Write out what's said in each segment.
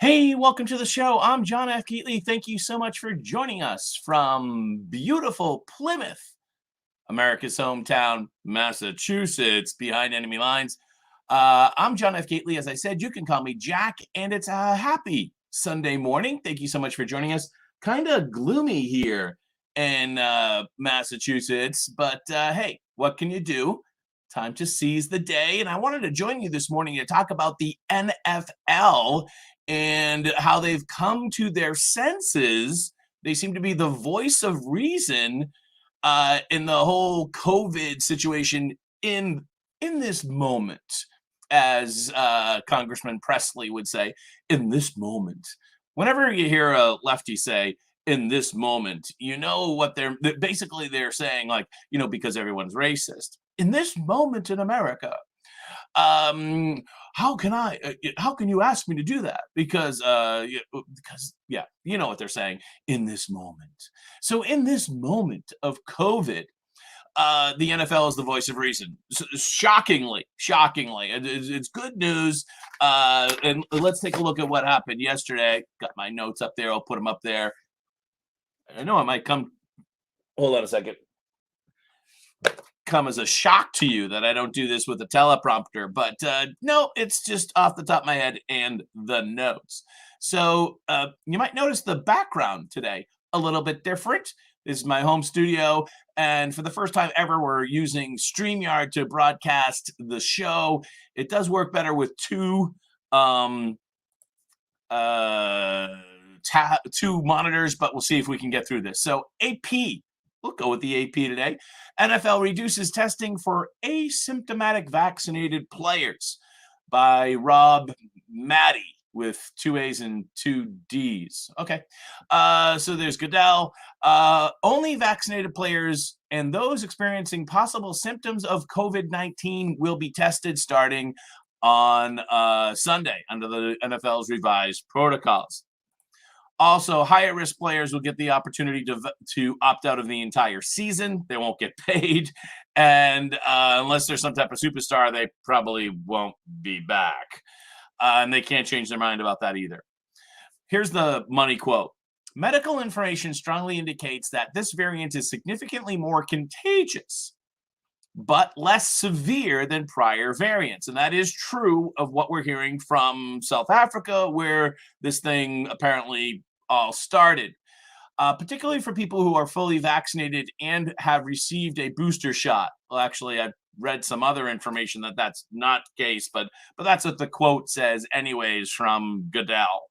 Hey, welcome to the show. I'm John F. Keatley. Thank you so much for joining us from beautiful Plymouth, America's hometown, Massachusetts, behind enemy lines. I'm John F. Keatley. As I said, you can call me Jack, and it's a happy Sunday morning. Thank you so much for joining us. Kind of gloomy here in Massachusetts, but hey, what can you do? Time to seize the day. And I wanted to join you this morning to talk about the NFL and how they've come to their senses. They seem to be the voice of reason in the whole COVID situation in this moment, as Congressman Presley would say, in this moment. Whenever you hear a lefty say in this moment, you know what they're saying, like, because everyone's racist. In this moment in America, um how can you ask me to do that? Because yeah, you know what they're saying, in this moment. So in this moment of COVID, the NFL is the voice of reason. Shockingly, it's good news. And let's take a look at what happened yesterday. Got my notes up there. I'll put them up there. I know I might come. Hold on a second. Come as a shock to you that I don't do this with a teleprompter, but no, it's just off the top of my head and the notes. So you might notice the background today a little bit different. This is my home studio, and for the first time ever, we're using StreamYard to broadcast the show. It does work better with two monitors, but we'll see if we can get through this. So AP, we'll go with the AP today. NFL reduces testing for asymptomatic vaccinated players, by Rob Maddie, with 2 A's and 2 D's. Okay. So there's Goodell. Only vaccinated players and those experiencing possible symptoms of COVID-19 will be tested starting on Sunday under the NFL's revised protocols. Also, higher risk players will get the opportunity to opt out of the entire season. They won't get paid. And unless there's some type of superstar, they probably won't be back. And they can't change their mind about that either. Here's the money quote. Medical information strongly indicates that this variant is significantly more contagious, but less severe than prior variants. And that is true of what we're hearing from South Africa, where this thing apparently all started, particularly for people who are fully vaccinated and have received a booster shot. Well, actually, I've read some other information that that's not the case, but that's what the quote says anyways from Goodell.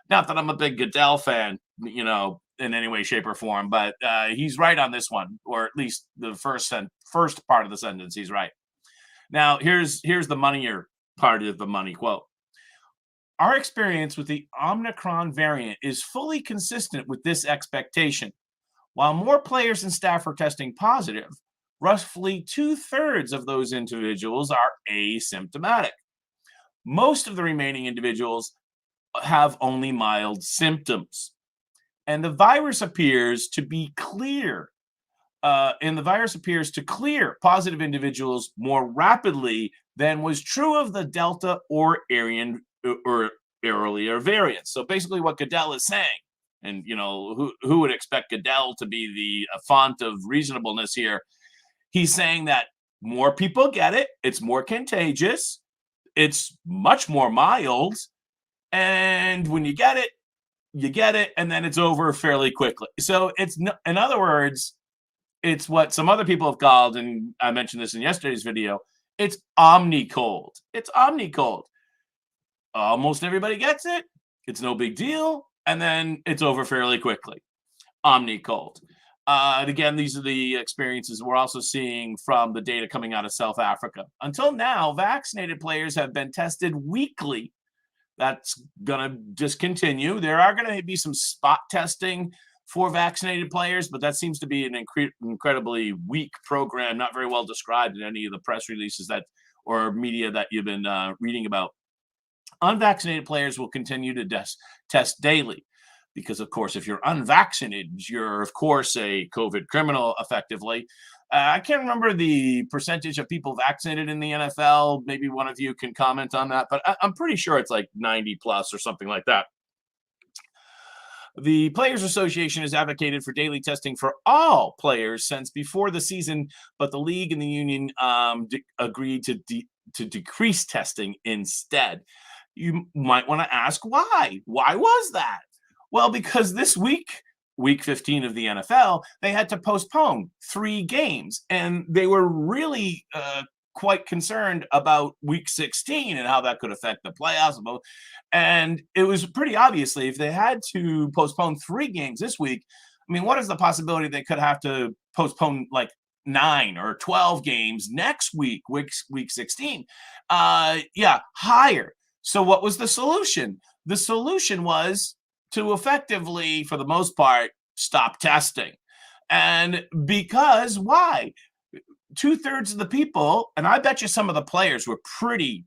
Not that I'm a big Goodell fan, in any way, shape, or form, but he's right on this one, or at least the first part of the sentence, he's right. Now, here's the moneyer part of the money quote. Our experience with the Omicron variant is fully consistent with this expectation. While more players and staff are testing positive, roughly 2/3 of those individuals are asymptomatic. Most of the remaining individuals have only mild symptoms. And the virus appears to be clear. To clear positive individuals more rapidly than was true of the Delta or earlier variants. So basically what Goodell is saying, and who would expect Goodell to be the font of reasonableness here? He's saying that more people get it, it's more contagious, it's much more mild, and when you get it, and then it's over fairly quickly. So in other words, it's what some other people have called, and I mentioned this in yesterday's video, it's Omni Cold. It's Omni Cold. Almost everybody gets it. It's no big deal. And then it's over fairly quickly. Omni Cold. And again, these are the experiences we're also seeing from the data coming out of South Africa. Until now, vaccinated players have been tested weekly. That's going to just continue. There are going to be some spot testing for vaccinated players, but that seems to be an incredibly weak program, not very well described in any of the press releases or media that you've been reading about. Unvaccinated players will continue to test daily because, of course, if you're unvaccinated, you're, of course, a COVID criminal, effectively. I can't remember the percentage of people vaccinated in the NFL. Maybe one of you can comment on that, but I'm pretty sure it's like 90 plus or something like that. The Players Association has advocated for daily testing for all players since before the season, but the league and the union agreed to decrease testing instead. You might want to ask why. Why was that? Well, because this week 15 of the NFL, they had to postpone 3 games, and they were really quite concerned about week 16 and how that could affect the playoffs. And it was pretty obviously if they had to postpone 3 games this week, I mean, what is the possibility they could have to postpone like 9 or 12 games next week 16? Yeah, higher. So what was the solution? The solution was to effectively, for the most part, stop testing. And because why? 2/3 of the people, and I bet you some of the players were pretty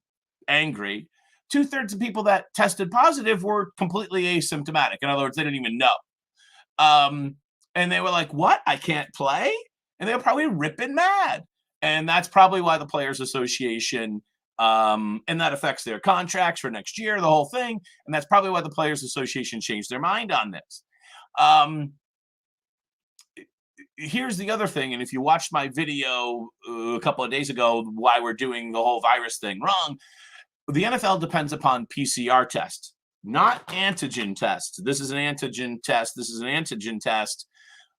angry. 2/3 of people that tested positive were completely asymptomatic. In other words, they didn't even know. And they were like, what? I can't play? And they were probably ripping mad. And that's probably why the Players Association, and that affects their contracts for next year, the whole thing. And that's probably why the Players Association changed their mind on this. Here's the other thing. And if you watched my video a couple of days ago, why we're doing the whole virus thing wrong, the NFL depends upon PCR tests, not antigen tests. This is an antigen test. This is an antigen test,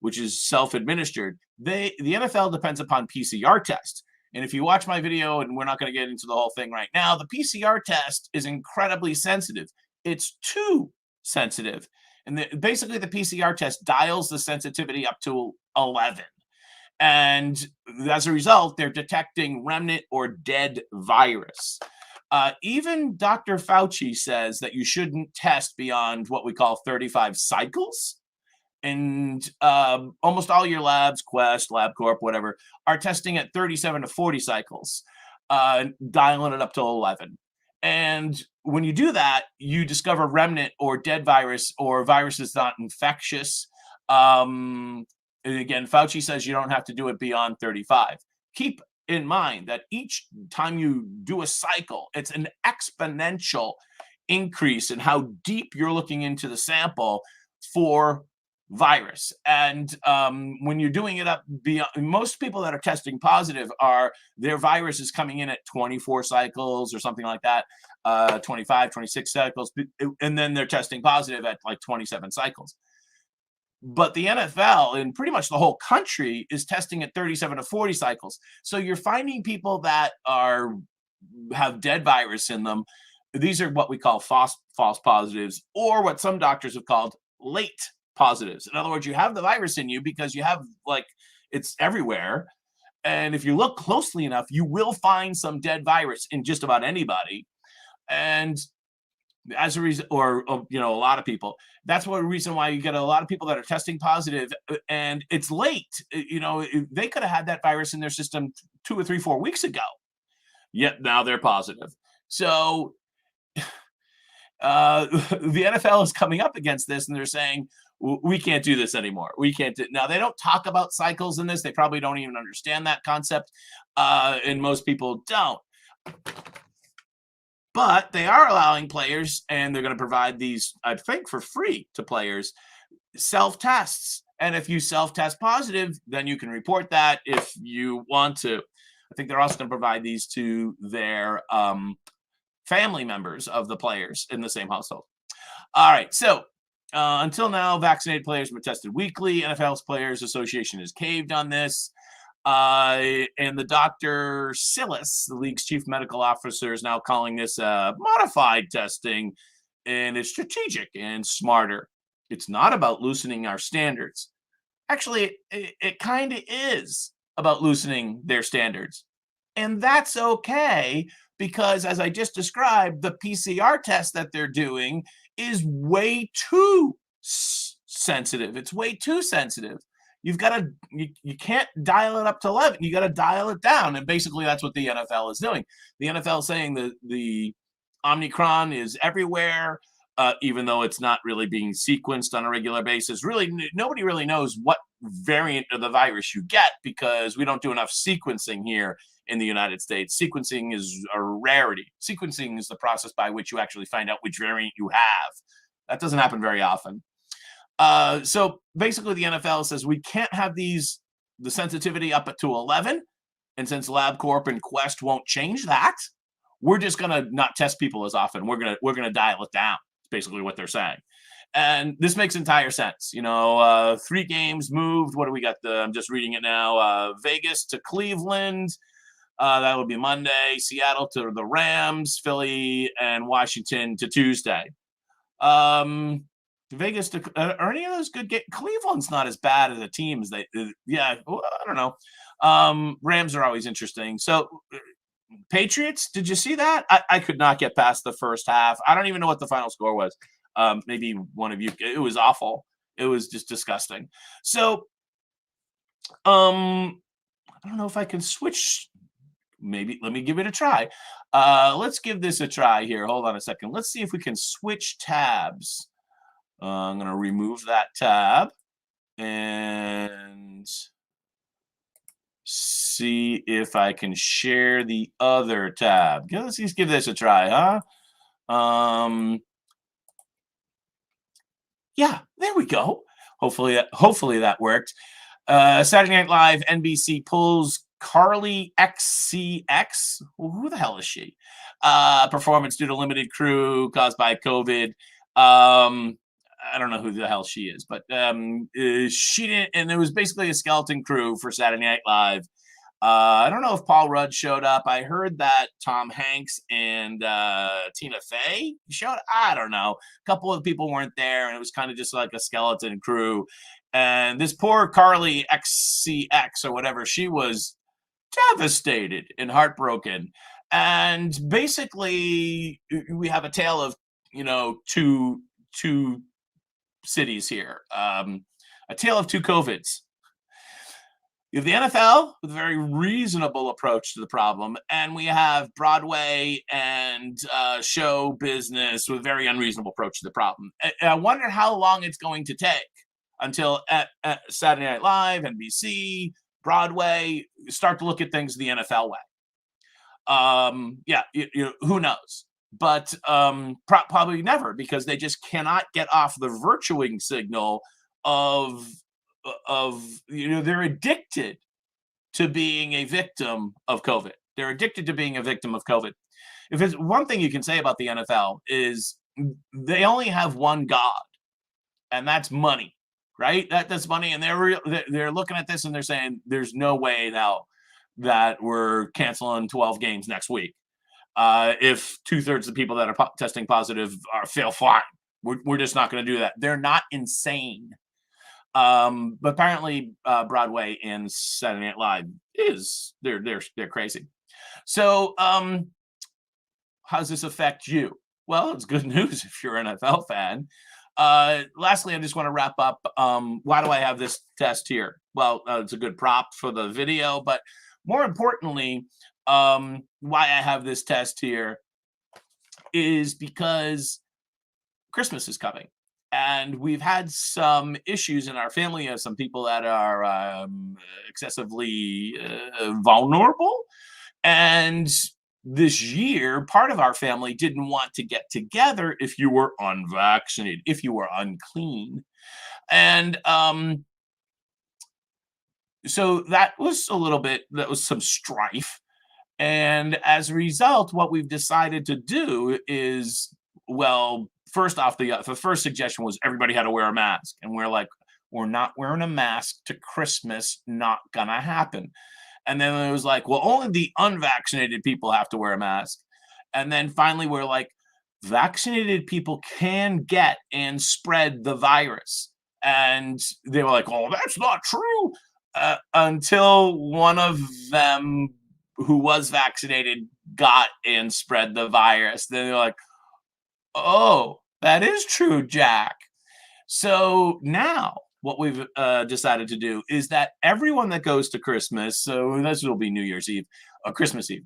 which is self-administered. The NFL depends upon PCR tests. And if you watch my video, and we're not going to get into the whole thing right now, the PCR test is incredibly sensitive. It's too sensitive. And basically, the PCR test dials the sensitivity up to 11. And as a result, they're detecting remnant or dead virus. Even Dr. Fauci says that you shouldn't test beyond what we call 35 cycles. And almost all your labs, Quest, LabCorp, whatever, are testing at 37 to 40 cycles, dialing it up to 11. And when you do that, you discover remnant or dead virus or viruses not infectious. And again, Fauci says you don't have to do it beyond 35. Keep in mind that each time you do a cycle, it's an exponential increase in how deep you're looking into the sample for virus. And when you're doing it up beyond, most people that are testing positive are their virus is coming in at 24 cycles or something like that, 25, 26 cycles, and then they're testing positive at like 27 cycles. But the NFL and pretty much the whole country is testing at 37 to 40 cycles. So you're finding people that have dead virus in them. These are what we call false positives, or what some doctors have called late positives. In other words, you have the virus in you because you have it's everywhere. And if you look closely enough, you will find some dead virus in just about anybody. And as a reason, or a lot of people, that's one reason why you get a lot of people that are testing positive, and it's late. They could have had that virus in their system 2 or 3, 4 weeks ago, yet now they're positive. So the NFL is coming up against this, and they're saying, we can't do this anymore. We can't do. Now, they don't talk about cycles in this. They probably don't even understand that concept, and most people don't. But they are allowing players, and they're going to provide these, I think, for free to players, self-tests. And if you self-test positive, then you can report that if you want to. I think they're also going to provide these to their family members of the players in the same household. All right, so until now, vaccinated players were tested weekly. NFL's Players Association has caved on this. And the Dr. Sillis, the league's chief medical officer, is now calling this modified testing, and it's strategic and smarter. It's not about loosening our standards. Actually, it kind of is about loosening their standards. And that's okay, because as I just described, the PCR test that they're doing is way too sensitive. It's way too sensitive. You've got to, you can't dial it up to 11. You got to dial it down. And basically that's what the NFL is doing. The NFL is saying that the Omicron is everywhere, even though it's not really being sequenced on a regular basis. Really, nobody really knows what variant of the virus you get, because we don't do enough sequencing here in the United States. Sequencing is a rarity. Sequencing is the process by which you actually find out which variant you have. That doesn't happen very often. So basically, the NFL says we can't have the sensitivity up to 11. And since LabCorp and Quest won't change that, we're just going to not test people as often. We're going to dial it down. It's basically what they're saying. And this makes entire sense. 3 games moved. What do we got? I'm just reading it now. Vegas to Cleveland. That would be Monday. Seattle to the Rams. Philly and Washington to Tuesday. Vegas to are any of those good games? Cleveland's not as bad as a team as they. I don't know. Rams are always interesting. So Patriots, did you see that? I could not get past the first half. I don't even know what the final score was. Maybe one of you. It was awful. It was just disgusting. So, I don't know if I can switch. Maybe let me give it a try. Let's give this a try here. Hold on a second. Let's see if we can switch tabs. I'm going to remove that tab and see if I can share the other tab. Let's just give this a try, huh? Yeah, there we go. Hopefully that worked. Saturday Night Live, NBC pulls Carly XCX. Well, who the hell is she? Performance due to limited crew caused by COVID. I don't know who the hell she is, but she didn't, and it was basically a skeleton crew for Saturday Night Live. I don't know if Paul Rudd showed up. I heard that Tom Hanks and Tina Fey showed. I don't know. A couple of people weren't there, and it was kind of just like a skeleton crew. And this poor Carly XCX or whatever, she was devastated and heartbroken. And basically, we have a tale of two cities here. A tale of two COVIDs. You have the NFL with a very reasonable approach to the problem, and we have Broadway and show business with a very unreasonable approach to the problem. I wonder how long it's going to take until at Saturday Night Live, NBC, Broadway start to look at things the NFL way. Who knows? But probably never, because they just cannot get off the virtuing signal of they're addicted to being a victim of COVID. They're addicted to being a victim of COVID. If it's one thing you can say about the NFL is they only have one God, and that's money, right? That's money, and they're looking at this and they're saying there's no way now that we're canceling 12 games next week. If 2/3 of the people that are testing positive fail fine, we're just not going to do that. They're not insane. But apparently Broadway and Saturday Night Live they're crazy. So how does this affect you? Well, it's good news if you're an NFL fan. Lastly, I just want to wrap up. Why do I have this test here? Well, it's a good prop for the video, but more importantly, why I have this test here is because Christmas is coming. And we've had some issues in our family of some people that are excessively vulnerable. And this year, part of our family didn't want to get together if you were unvaccinated, if you were unclean. And so that was some strife. And as a result, what we've decided to do is, well, first off, the first suggestion was everybody had to wear a mask. And we're like, we're not wearing a mask to Christmas, not gonna happen. And then it was like, well, only the unvaccinated people have to wear a mask. And then finally, we're like, vaccinated people can get and spread the virus. And they were like, oh, that's not true. Until one of them who was vaccinated got and spread the virus. Then they're like, oh, that is true, Jack. So now what we've decided to do is that everyone that goes to Christmas, so this will be New Year's Eve, or Christmas Eve,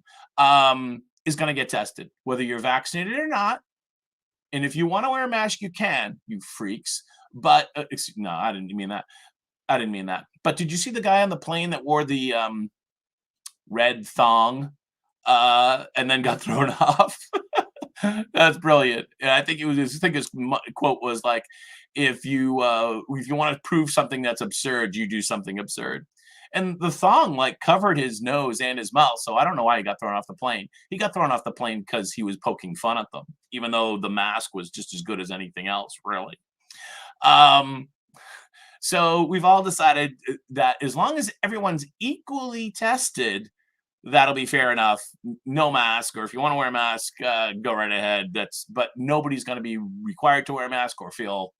is going to get tested, whether you're vaccinated or not. And if you want to wear a mask, you can, you freaks. But no, I didn't mean that. I didn't mean that. But did you see the guy on the plane that wore the red thong and then got thrown off? That's brilliant. And I think his quote was like, if you want to prove something that's absurd, you do something absurd. And the thong like covered his nose and his mouth, so I don't know why he got thrown off the plane. He got thrown off the plane because he was poking fun at them, even though the mask was just as good as anything else, really. Um, so we've all decided that as long as everyone's equally tested, that'll be fair enough. No mask, or if you want to wear a mask, go right ahead. But nobody's going to be required to wear a mask or feel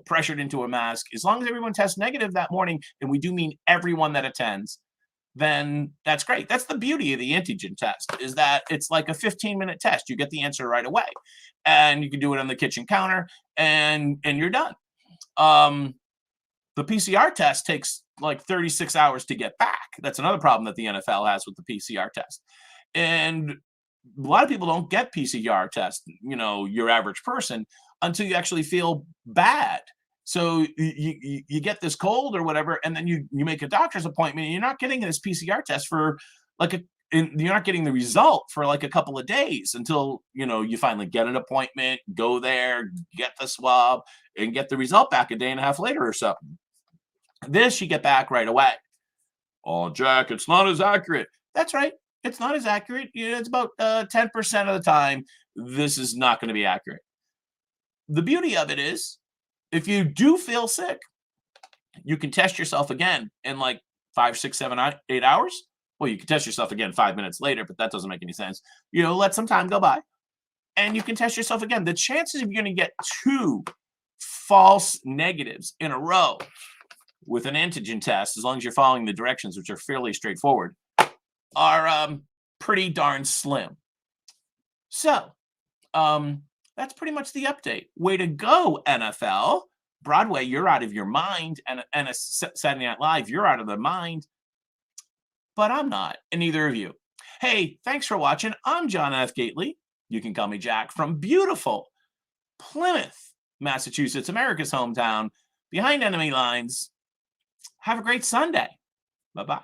pressured into a mask. As long as everyone tests negative that morning, and we do mean everyone that attends, then that's great. That's the beauty of the antigen test, is that it's like a 15-minute test. You get the answer right away, and you can do it on the kitchen counter, and you're done. The PCR test takes like 36 hours to get back. That's another problem that the NFL has with the PCR test. And a lot of people don't get PCR tests, your average person, until you actually feel bad. So you get this cold or whatever, and then you make a doctor's appointment, and you're not getting this PCR test for you're not getting the result for like a couple of days until you finally get an appointment, go there, get the swab, and get the result back a day and a half later or so. This you get back right away. Oh, Jack, it's not as accurate. That's right. It's not as accurate. It's about 10% of the time, this is not going to be accurate. The beauty of it is, if you do feel sick, you can test yourself again in like 5, 6, 7, 8 hours. Well, you can test yourself again 5 minutes later, but that doesn't make any sense. Let some time go by, and you can test yourself again. The chances of you're going to get 2 false negatives in a row with an antigen test, as long as you're following the directions, which are fairly straightforward, are pretty darn slim. So that's pretty much the update. Way to go, NFL. Broadway, you're out of your mind. And Saturday Night Live, you're out of their mind. But I'm not, and neither of you. Hey, thanks for watching. I'm John F. Gately. You can call me Jack, from beautiful Plymouth, Massachusetts, America's hometown, behind enemy lines. Have a great Sunday. Bye-bye.